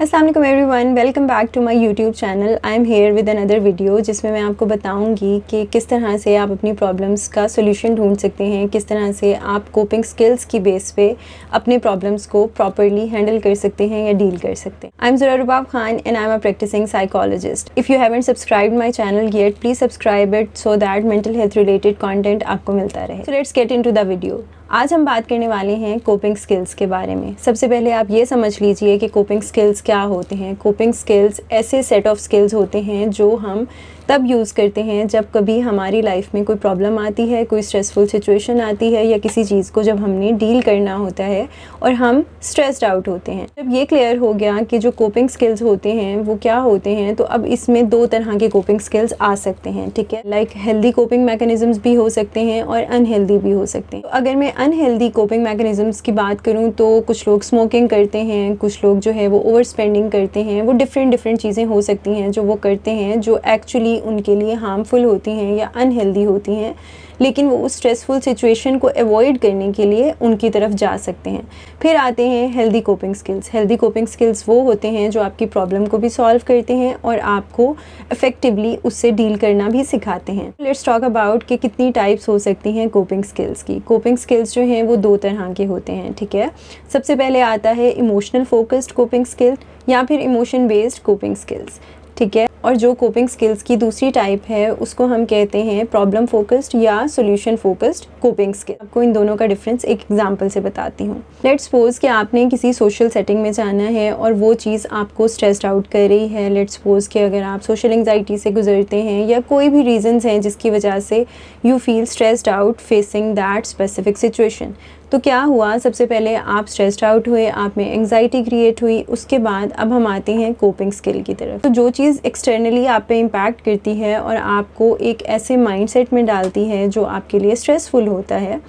अस्सलाम वालेकुम everyone, welcome back to my YouTube channel. I am here with another video जिसमें मैं आपको बताऊंगी कि किस तरह से आप अपनी प्रॉब्लम्स का सोल्यूशन ढूंढ सकते हैं, किस तरह से आप कोपिंग स्किल्स की बेस पे अपने प्रॉब्लम्स को प्रॉपरली हैंडल कर सकते हैं या डील कर सकते हैं। I am Zura Rubab Khan and I am a practising psychologist. If you haven't subscribed my channel yet, please subscribe it so that mental health related content आपको मिलता रहे। So let's get into the video. आज हम बात करने वाले हैं coping skills के बारे में। सबसे पहले आप ये समझ लीजिए कि कोपिंग स्किल्स क्या होते हैं। कोपिंग स्किल्स ऐसे सेट ऑफ स्किल्स होते हैं जो हम तब यूज़ करते हैं जब कभी हमारी लाइफ में कोई प्रॉब्लम आती है, कोई स्ट्रेसफुल सिचुएशन आती है या किसी चीज़ को जब हमने डील करना होता है और हम स्ट्रेस्ड आउट होते हैं। जब ये क्लियर हो गया कि जो कोपिंग स्किल्स होते हैं वो क्या होते हैं, तो अब इसमें दो तरह के कोपिंग स्किल्स आ सकते हैं, ठीक है। लाइक हेल्दी कोपिंग मैकेनिज्म्स भी हो सकते हैं और अनहेल्दी भी हो सकते हैं। तो अगर मैं अनहेल्दी कोपिंग मैकेनिज्म्स की बात करूँ तो कुछ लोग स्मोकिंग करते हैं, कुछ लोग जो है वो ओवर स्पेंडिंग करते हैं। वो डिफरेंट चीज़ें हो सकती हैं जो वो करते हैं जो एक्चुअली उनके लिए हार्मफुल होती हैं या अनहेल्दी होती हैं, लेकिन वो उस स्ट्रेसफुल सिचुएशन को अवॉइड करने के लिए उनकी तरफ जा सकते हैं। फिर आते हैं healthy coping skills. Healthy coping skills वो होते हैं जो आपकी प्रॉब्लम को भी सॉल्व करते हैं और आपको इफ़ेक्टिवली उससे डील करना भी सिखाते हैं। लेट्स टॉक अबाउट कि कितनी टाइप्स हो सकती हैं कोपिंग स्किल्स की। कोपिंग स्किल्स जो हैं वो दो तरह के होते हैं, ठीक है। सबसे पहले आता है इमोशनल फोकस्ड कोपिंग स्किल या फिर इमोशन बेस्ड कोपिंग स्किल्स, ठीक है। और जो कोपिंग स्किल्स की दूसरी टाइप है उसको हम कहते हैं प्रॉब्लम फोकस्ड या सॉल्यूशन फोकस्ड कोपिंग स्किल। आपको इन दोनों का डिफरेंस एक एग्जांपल से बताती हूँ। लेट्स सपोज कि आपने किसी सोशल सेटिंग में जाना है और वो चीज़ आपको स्ट्रेस्ड आउट कर रही है। लेट्स सपोज कि अगर आप सोशल एंग्जाइटी से गुजरते हैं या कोई भी रीजंस हैं जिसकी वजह से you feel stressed out facing that specific situation. तो क्या हुआ, सबसे पहले आप स्ट्रेस्ड आउट हुए, आप में एंग्जाइटी क्रिएट हुई। उसके बाद अब हम आते हैं कोपिंग स्किल की तरफ। तो जो चीज़ एक्सटर्नली आप पे इम्पैक्ट करती है और आपको एक ऐसे माइंडसेट में डालती है जो आपके लिए स्ट्रेसफुल होता है,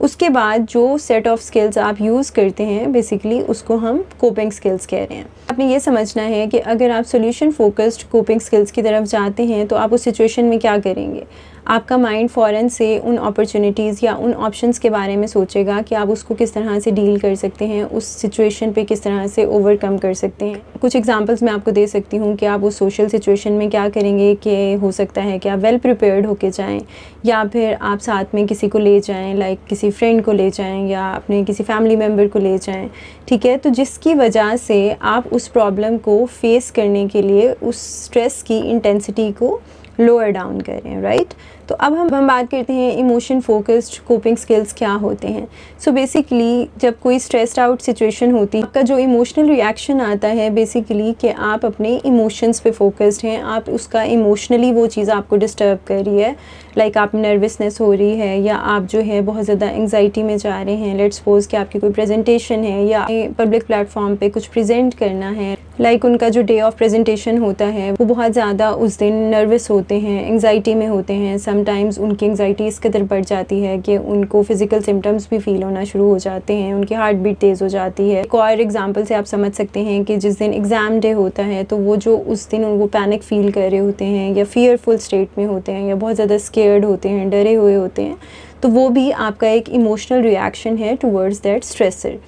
उसके बाद जो सेट ऑफ स्किल्स आप यूज़ करते हैं बेसिकली उसको हम कोपिंग स्किल्स कह रहे हैं। आपने ये समझना है कि अगर आप सॉल्यूशन फोकस्ड कोपिंग स्किल्स की तरफ जाते हैं तो आप उस सिचुएशन में क्या करेंगे। आपका माइंड फ़ौरन से उन अपॉर्चुनिटीज़ या उन ऑप्शंस के बारे में सोचेगा कि आप उसको किस तरह से डील कर सकते हैं, उस सिचुएशन पे किस तरह से ओवरकम कर सकते हैं। कुछ एग्जांपल्स मैं आपको दे सकती हूँ कि आप उस सोशल सिचुएशन में क्या करेंगे। कि हो सकता है कि आप वेल प्रिपेयर्ड होके जाएं या फिर आप साथ में किसी को ले जाएं, लाइक किसी फ्रेंड को ले जाएं या अपने किसी फैमिली मेम्बर को ले जाएं, ठीक है। तो जिसकी वजह से आप उस प्रॉब्लम को फेस करने के लिए उस स्ट्रेस की इंटेंसिटी को लोअर डाउन करें, राइट। तो अब हम बात करते हैं इमोशन फोकस्ड कोपिंग स्किल्स क्या होते हैं। सो बेसिकली जब कोई स्ट्रेस्ड आउट सिचुएशन होती है, आपका जो इमोशनल रिएक्शन आता है बेसिकली कि आप अपने इमोशंस पे फोकस्ड हैं। आप उसका इमोशनली वो चीज़ आपको डिस्टर्ब कर रही है, लाइक आप नर्वसनेस हो रही है या आप जो है बहुत ज़्यादा एंग्जाइटी में जा रहे हैं। लेट्स सपोज कि आपकी कोई प्रेजेंटेशन है या पब्लिक प्लेटफॉर्म पे कुछ प्रेजेंट करना है। लाइक उनका जो डे ऑफ प्रेजेंटेशन होता है वो बहुत ज़्यादा उस दिन नर्वस होते हैं, एंग्जाइटी में होते हैं। समटाइम्स उनकी एंग्जाइटी इस कदर बढ़ जाती है कि उनको फिजिकल सिम्टम्स भी फील होना शुरू हो जाते हैं, उनकी हार्ट बीट तेज़ हो जाती है। एक और एग्जांपल से आप समझ सकते हैं कि जिस दिन एग्ज़ाम डे होता है तो वो जो उस दिन वो पैनिक फील कर रहे होते हैं या फियरफुल स्टेट में होते हैं या बहुत ज़्यादा स्केयर्ड होते हैं, डरे हुए होते हैं, तो वो भी आपका एक इमोशनल रिएक्शन है टुवर्ड्स दैट स्ट्रेसर।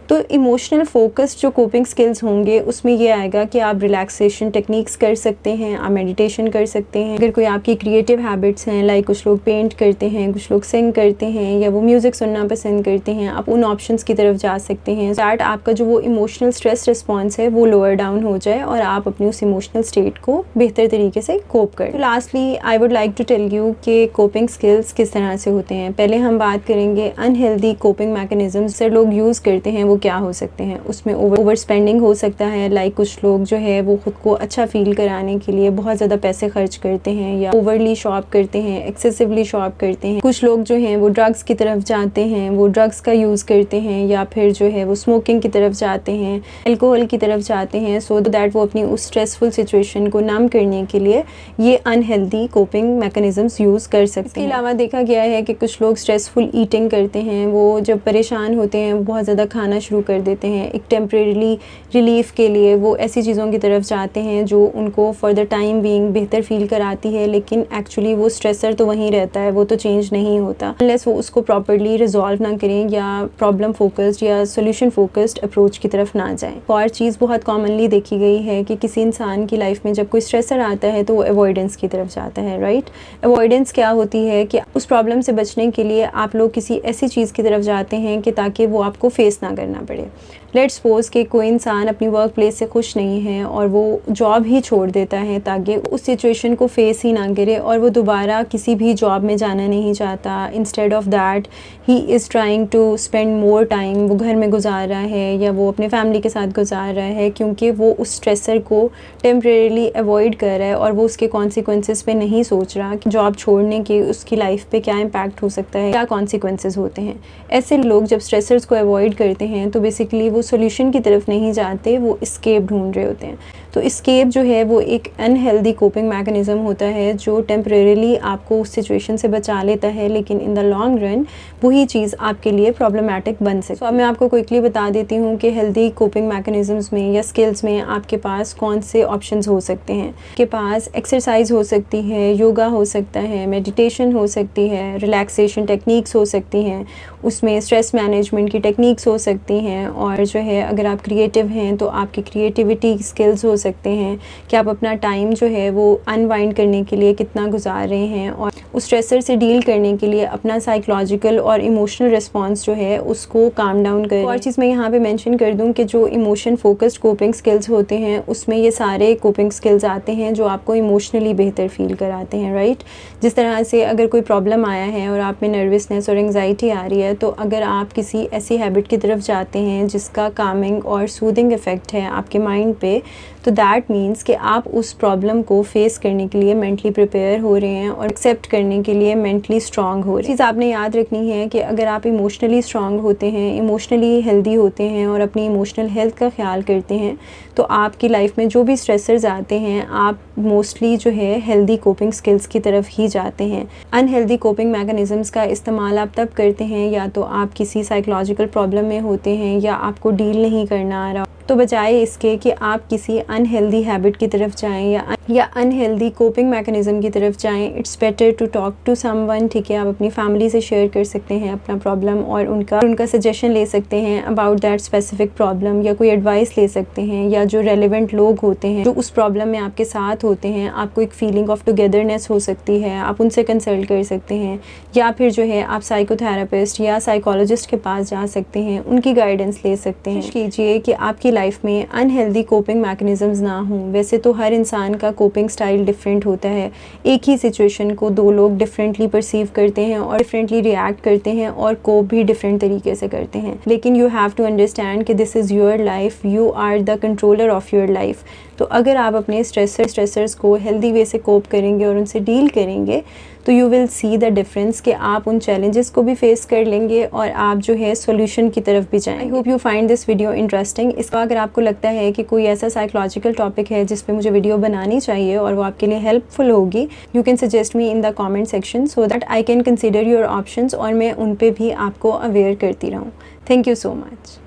तो इमोशनल फोकस जो कोपिंग स्किल्स होंगे उसमें ये आएगा कि आप रिलैक्सेशन टेक्निक्स कर सकते हैं, आप मेडिटेशन कर सकते हैं। अगर कोई आपकी क्रिएटिव हैबिट्स हैं, लाइक कुछ लोग पेंट करते हैं, कुछ लोग सिंग करते हैं या वो म्यूज़िक सुनना पसंद करते हैं, आप उन ऑप्शंस की तरफ जा सकते हैं दैट आपका जो वो इमोशनल स्ट्रेस रिस्पॉन्स है वो लोअर डाउन हो जाए और आप अपनी उस इमोशनल स्टेट को बेहतर तरीके से कोप करें। तो lastly I would like to tell you कि कोपिंग स्किल्स किस तरह से होते हैं। पहले हम बात करेंगे अनहेल्दी कोपिंग मैकेनिज्म्स से लोग यूज़ करते हैं, क्या हो सकते हैं। उसमें ओवर स्पेंडिंग हो सकता है, लाइक कुछ लोग जो है वो खुद को अच्छा फील कराने के लिए बहुत ज़्यादा पैसे खर्च करते हैं या ओवरली शॉप करते हैं, एक्सेसिवली शॉप करते हैं। कुछ लोग जो हैं वो ड्रग्स की तरफ जाते हैं, वो ड्रग्स का यूज़ करते हैं या फिर जो है वो स्मोकिंग की तरफ जाते हैं, अल्कोहल की तरफ जाते हैं, सो दैट वो अपनी उस स्ट्रेसफुल सिचुएशन को नम करने के लिए ये अनहेल्दी कोपिंग मैकेनिज्म्स यूज़ कर सकते हैं। इसके अलावा देखा गया है कि कुछ लोग स्ट्रेसफुल ईटिंग करते हैं। वो जब परेशान होते हैं वो बहुत ज़्यादा खाना शुरू कर देते हैं। एक टेम्परेरी रिलीफ के लिए वो ऐसी चीज़ों की तरफ जाते हैं जो उनको फॉर द टाइम बीइंग बेहतर फील कराती है, लेकिन एक्चुअली वो स्ट्रेसर तो वहीं रहता है, वो तो चेंज नहीं होता अनलेस वो उसको प्रॉपर्ली रिजॉल्व ना करें या प्रॉब्लम फोकस्ड या सोल्यूशन फोकस्ड अप्रोच की तरफ ना जाएं। और चीज़ बहुत कॉमनली देखी गई है कि किसी इंसान की लाइफ में जब कोई स्ट्रेसर आता है तो वो अवॉइडेंस की तरफ जाता है, राइट। अवॉइडेंस क्या होती है कि उस प्रॉब्लम से बचने के लिए आप लोग किसी ऐसी चीज़ की तरफ जाते हैं कि ताकि वो आपको फेस ना करना पड़े। लेट्स सपोज कि कोई इंसान अपनी वर्क प्लेस से खुश नहीं है और वो जॉब ही छोड़ देता है ताकि उस सिचुएशन को फेस ही ना करे और वो दोबारा किसी भी जॉब में जाना नहीं चाहता। Instead of that he is trying to spend more time, वो घर में गुजार रहा है या वो अपने फैमिली के साथ गुजार रहा है, क्योंकि वो उस स्ट्रेसर को टेम्परेरीली अवॉइड कर रहा है और वो उसके कॉन्सिक्वेंसेस पे नहीं सोच रहा कि जॉब छोड़ने के उसकी लाइफ पे क्या इम्पैक्ट हो सकता है, क्या कॉन्सिक्वेंसेस होते हैं। ऐसे लोग जब स्ट्रेसर्स को अवॉइड करते हैं तो बेसिकली वो सोल्यूशन की तरफ नहीं जाते, वो एस्केप ढूंढ रहे होते हैं। तो एस्केप जो है वो एक अनहेल्दी कोपिंग मैकेनिज़्म होता है जो टेम्परेरीली आपको उस सिचुएशन से बचा लेता है, लेकिन इन द लॉन्ग रन वही चीज़ आपके लिए प्रॉब्लमैटिक बन सकती है। तो अब मैं आपको क्विकली बता देती हूँ कि हेल्दी कोपिंग मैकेनिज़म्स में या स्किल्स में आपके पास कौन से ऑप्शंस हो सकते हैं। आपके पास एक्सरसाइज हो सकती है, योगा हो सकता है, मेडिटेशन हो सकती है, रिलैक्सेशन टेक्निक्स हो सकती हैं, उसमें स्ट्रेस मैनेजमेंट की टेक्निक्स हो सकती हैं, और जो है अगर आप क्रिएटिव हैं तो आपकी क्रिएटिविटी स्किल्स हो सकते हैं कि आप अपना टाइम जो है वो अनवाइंड करने के लिए कितना गुजार रहे हैं और उस स्ट्रेसर से डील करने के लिए अपना साइकोलॉजिकल और इमोशनल रिस्पॉन्स जो है उसको काम डाउन करें। और चीज़ मैं यहाँ पे मेंशन कर दूँ कि जो इमोशन फोकस्ड कोपिंग स्किल्स होते हैं उसमें ये सारे कोपिंग स्किल्स आते हैं जो आपको इमोशनली बेहतर फील कराते हैं, राइट। जिस तरह से अगर कोई प्रॉब्लम आया है और आप में नर्वसनेस और एंग्जाइटी आ रही है, तो अगर आप किसी ऐसी हैबिट की तरफ जाते हैं जिसका कामिंग और सूदिंग इफ़ेक्ट है आपके माइंड पे, तो दैट मीन्स कि आप उस प्रॉब्लम को फेस करने के लिए मेंटली प्रिपेयर हो रहे हैं और एक्सेप्ट करने के लिए मेंटली स्ट्रांग हो रहे हैं। चीज़ आपने याद रखनी है कि अगर आप इमोशनली स्ट्रांग होते हैं, इमोशनली हेल्दी होते हैं और अपनी इमोशनल हेल्थ का ख्याल करते हैं, तो आपकी लाइफ में जो भी स्ट्रेसर्स आते हैं आप मोस्टली जो है हेल्दी कोपिंग स्किल्स की तरफ ही जाते हैं। अनहेल्दी कोपिंग मैकेनिज़म्स का इस्तेमाल आप तब करते हैं या तो आप किसी साइकोलॉजिकल प्रॉब्लम में होते हैं या आपको डील नहीं करना आ रहा, तो बजाय इसके कि आप किसी अनहेल्दी हैबिट की तरफ जाएं या अनहेल्दी कोपिंग मैकेनिज़्म की तरफ जाएं, it's better to talk to someone. ठीक है, आप अपनी फैमिली से शेयर कर सकते हैं अपना प्रॉब्लम और उनका सजेशन ले सकते हैं अबाउट दैट स्पेसिफिक प्रॉब्लम, या कोई एडवाइस ले सकते हैं, या जो रेलिवेंट लोग होते हैं जो उस प्रॉब्लम में आपके साथ होते हैं, आपको एक फीलिंग ऑफ टुगेदरनेस हो सकती है, आप उनसे कंसल्ट कर सकते हैं, या फिर जो है आप साइकोथेरापिस्ट या साइकोलॉजिस्ट के पास जा सकते हैं, उनकी गाइडेंस ले सकते हैं। कीजिए कि आपकी लाइफ में अनहेल्दी कोपिंग मैकेनिज़म्स ना हों। वैसे तो हर इंसान का कोपिंग स्टाइल डिफरेंट होता है, एक ही सिचुएशन को दो लोग डिफरेंटली परसीव करते हैं और डिफरेंटली रिएक्ट करते हैं और कोप भी डिफरेंट तरीके से करते हैं, लेकिन यू हैव टू अंडरस्टैंड कि this is your life, you are the controller of your life. तो अगर आप अपने स्ट्रेसर्स को हेल्दी वे से कोप करेंगे और उनसे डील करेंगे तो you will see the difference कि आप उन चैलेंजेस को भी फेस कर लेंगे और आप जो है सॉल्यूशन की तरफ भी जाएंगे। I hope you find this video interesting. इसका अगर आपको लगता है कि कोई ऐसा साइकोलॉजिकल टॉपिक है जिस पे मुझे वीडियो बनानी चाहिए और वो आपके लिए हेल्पफुल होगी, you can suggest me in the comment section so that I can consider your options और मैं उन पे भी आपको अवेयर करती रहूँ। Thank you so much.